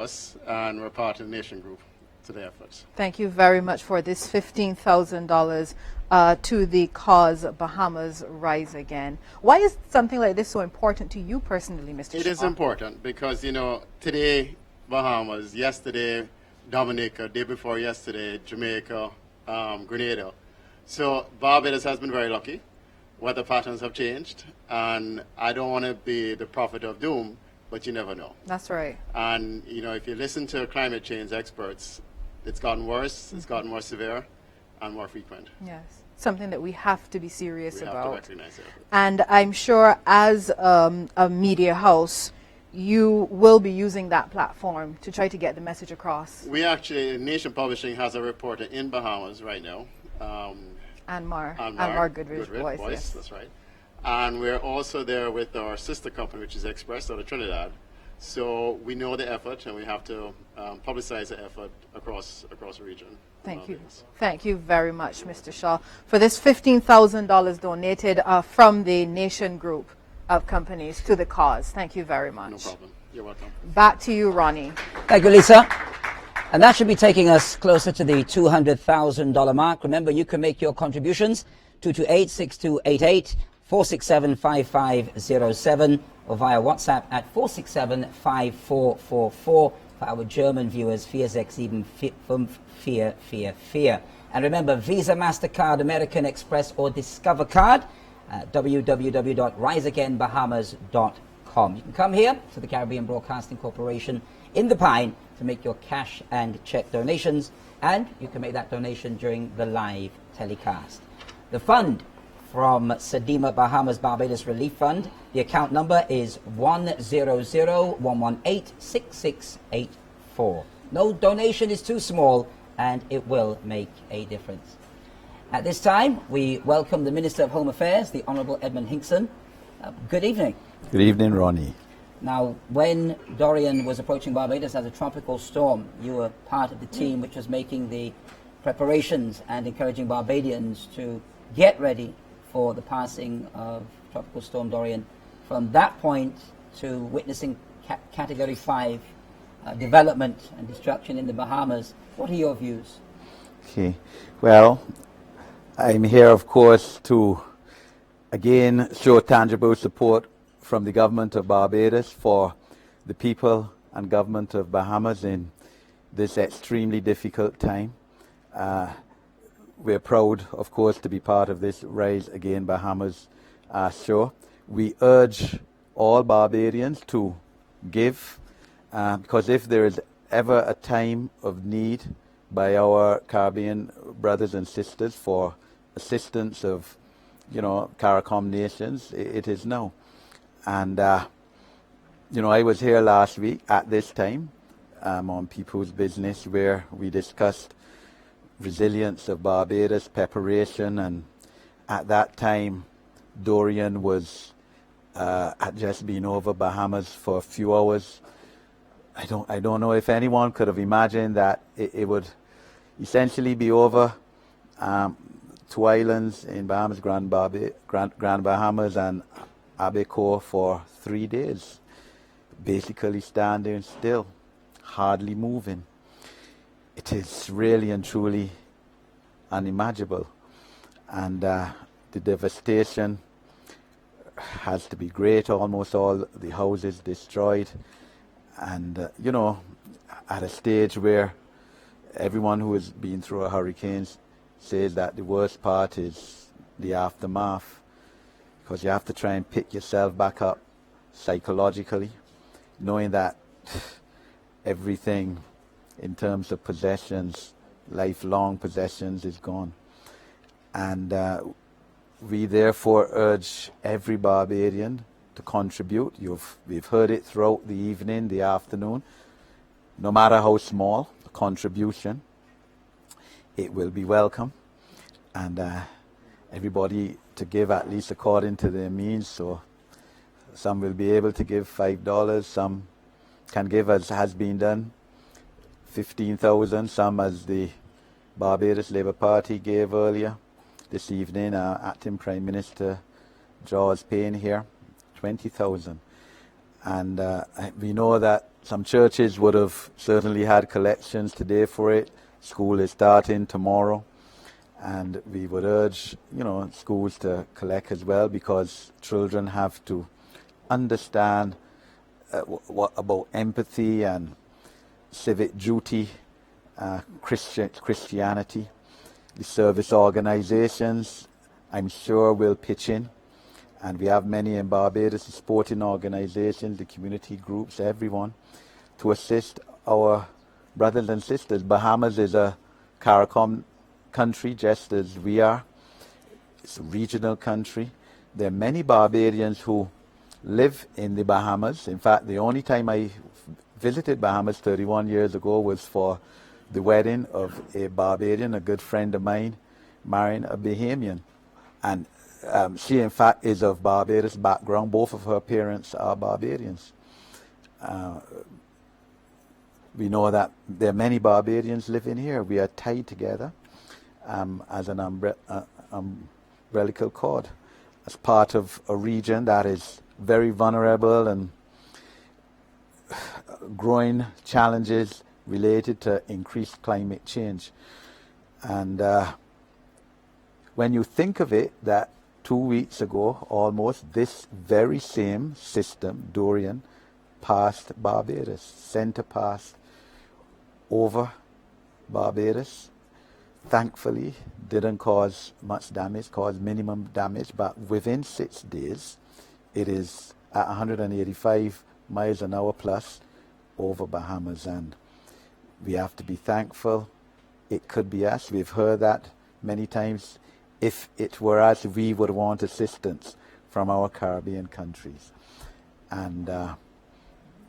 us, and we're part of the Nation Group to the efforts. Thank you very much for this $15,000 to the cause Bahamas Rise Again. Why is something like this so important to you personally, Mr. It is important because, today, Bahamas, yesterday, Dominica, day before yesterday, Jamaica, Grenada. So Barbados has been very lucky. Weather patterns have changed, and I don't want to be the prophet of doom, but you never know. That's right. And, if you listen to climate change experts, it's gotten worse, it's gotten more severe, and more frequent. Yes, something that we have to be serious We about. have to recognize it. And I'm sure as a media house, you will be using that platform to try to get the message across. We actually, Nation Publishing has a reporter in Bahamas right now. Anmar Goodrich Voice. Yes. That's right. And we're also there with our sister company, which is Express out of Trinidad. So we know the effort, and we have to publicize the effort across the region. Thank you. Thank you very much, Mr. Shaw, for this $15,000 donated from the Nation Group of companies to the cause. Thank you very much. No problem. You're welcome. Back to you, Ronnie. Thank you, Lisa. And that should be taking us closer to the $200,000 mark. Remember, you can make your contributions 228-6288, 467-5507, or via WhatsApp at 467-5444. For our German viewers, 467-5444. And remember, Visa, MasterCard, American Express, or Discover Card, www.riseagainbahamas.com. You can come here to the Caribbean Broadcasting Corporation in the Pine to make your cash and check donations, and you can make that donation during the live telecast. The fund from Sedima Bahamas Barbados Relief Fund, the account number is 100-118-6684. No donation is too small, and it will make a difference. At this time, we welcome the Minister of Home Affairs, the Honourable Edmund Hinkson. Good evening. Good evening, Ronnie. Now, when Dorian was approaching Barbados as a tropical storm, you were part of the team which was making the preparations and encouraging Barbadians to get ready for the passing of Tropical Storm Dorian. From that point to witnessing Category 5 development and destruction in the Bahamas, what are your views? Okay. Well, I'm here, of course, to again show tangible support from the government of Barbados for the people and government of Bahamas in this extremely difficult time. We're proud, of course, to be part of this Rise Again Bahamas show. We urge all Barbadians to give, because if there is ever a time of need by our Caribbean brothers and sisters for assistance of, CARICOM nations, it is now. And, I was here last week at this time on People's Business, where we discussed resilience of Barbados, preparation, and at that time, Dorian had just been over Bahamas for a few hours. I don't know if anyone could have imagined that it would essentially be over two islands in Bahamas, Grand Bahamas and Abaco, for 3 days, basically standing still, hardly moving. It is really and truly unimaginable, and the devastation has to be great. Almost all the houses destroyed, and at a stage where everyone who has been through a hurricane says that the worst part is the aftermath, because you have to try and pick yourself back up psychologically, knowing that everything in terms of possessions, lifelong possessions, is gone. And we therefore urge every Barbadian to contribute. We've heard it throughout the evening, the afternoon. No matter how small a contribution, it will be welcome. And everybody to give at least according to their means. So some will be able to give $5, some can give, as has been done, 15,000, some as the Barbados Labour Party gave earlier this evening. Acting Prime Minister George Payne here, 20,000. And we know that some churches would have certainly had collections today for it. School is starting tomorrow. And we would urge, schools to collect as well, because children have to understand what about empathy and civic duty, Christianity. The service organizations, I'm sure, will pitch in. And we have many in Barbados, the sporting organizations, the community groups, everyone, to assist our brothers and sisters. Bahamas is a CARICOM country, just as we are. It's a regional country. There are many Barbadians who live in the Bahamas. In fact, the only time I visited Bahamas 31 years ago was for the wedding of a Barbadian, a good friend of mine, marrying a Bahamian. And she, in fact, is of Barbados background. Both of her parents are Barbadians. We know that there are many Barbadians living here. We are tied together as an umbilical cord, as part of a region that is very vulnerable and growing challenges related to increased climate change. And when you think of it, that 2 weeks ago, almost, this very same system, Dorian, passed Barbados, center passed over Barbados. Thankfully, didn't cause much damage, caused minimum damage, but within 6 days, it is at 185 miles an hour plus over Bahamas, and we have to be thankful. It could be us. We've heard that many times. If it were us, we would want assistance from our Caribbean countries. And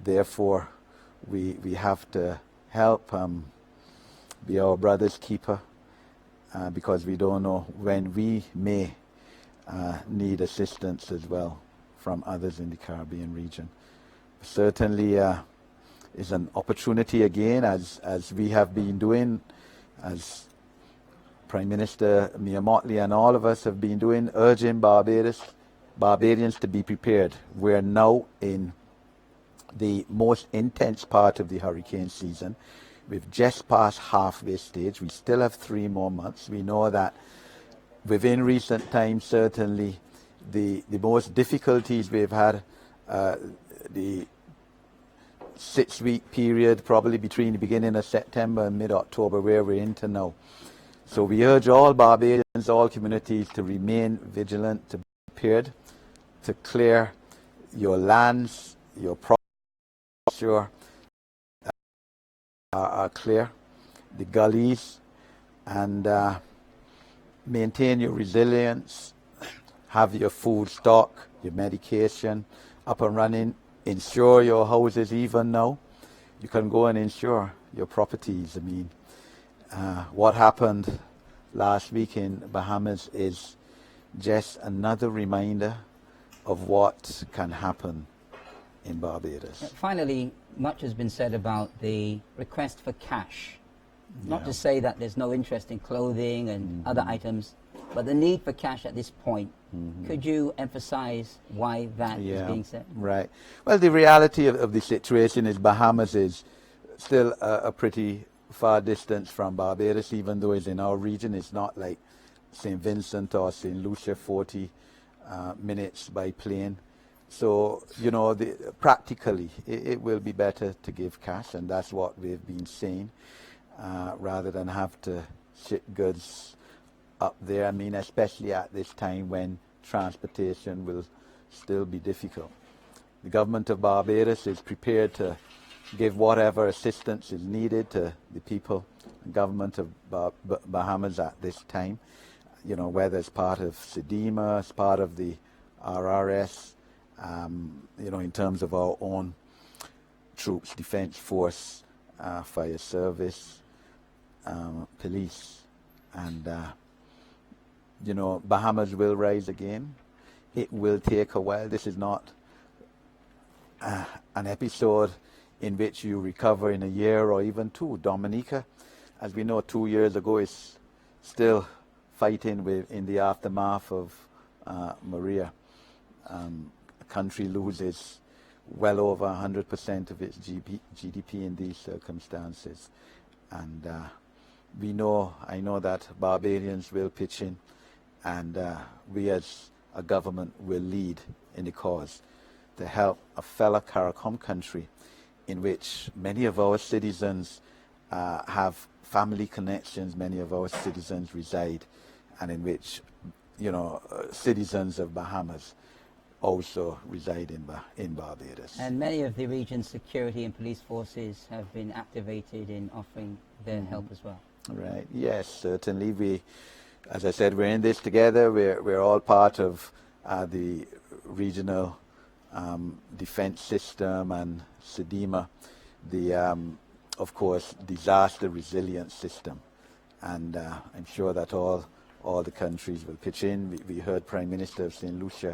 therefore, we have to help be our brother's keeper, because we don't know when we may need assistance as well from others in the Caribbean region. Certainly is an opportunity again, as we have been doing, as Prime Minister Mia Mottley and all of us have been doing, urging Barbadians to be prepared. We're now in the most intense part of the hurricane season. We've just passed halfway stage. We still have 3 more months. We know that within recent times, certainly the most difficulties we've had, the 6-week period, probably between the beginning of September and mid-October, where we're into now. So we urge all Barbadians, all communities, to remain vigilant, to be prepared, to clear your lands, your property are clear, the gullies, and maintain your resilience, have your food stock, your medication up and running, insure your houses even now. You can go and insure your properties. I mean, what happened last week in Bahamas is just another reminder of what can happen in Barbados. Finally, much has been said about the request for cash. Not to say that there's no interest in clothing and other items, but the need for cash at this point. Could you emphasize why that is being said? Right. Well, the reality of the situation is Bahamas is still a pretty far distance from Barbados, even though it's in our region. It's not like St. Vincent or St. Lucia, 40 minutes by plane. So, practically, it will be better to give cash, and that's what we've been saying, rather than have to ship goods up there. I mean, especially at this time when transportation will still be difficult. The government of Barbados is prepared to give whatever assistance is needed to the people and government of Bahamas at this time, whether it's part of SEDEMA, as part of the RRS, in terms of our own troops, defense force, fire service, police, and Bahamas will rise again. It will take a while. This is not an episode in which you recover in a year or even 2. Dominica, as we know, 2 years ago, is still fighting in the aftermath of Maria. A country loses well over 100% of its GDP in these circumstances. And I know that Barbadians will pitch in, and we as a government will lead in the cause to help a fellow CARICOM country in which many of our citizens have family connections, many of our citizens reside, and in which, citizens of Bahamas also reside in Barbados. And many of the region's security and police forces have been activated in offering their help as well. Right. Yes, certainly. As I said, we're in this together. We're all part of the regional defense system and SEDIMA, the, of course, disaster resilience system. And I'm sure that all the countries will pitch in. We heard Prime Minister of St. Lucia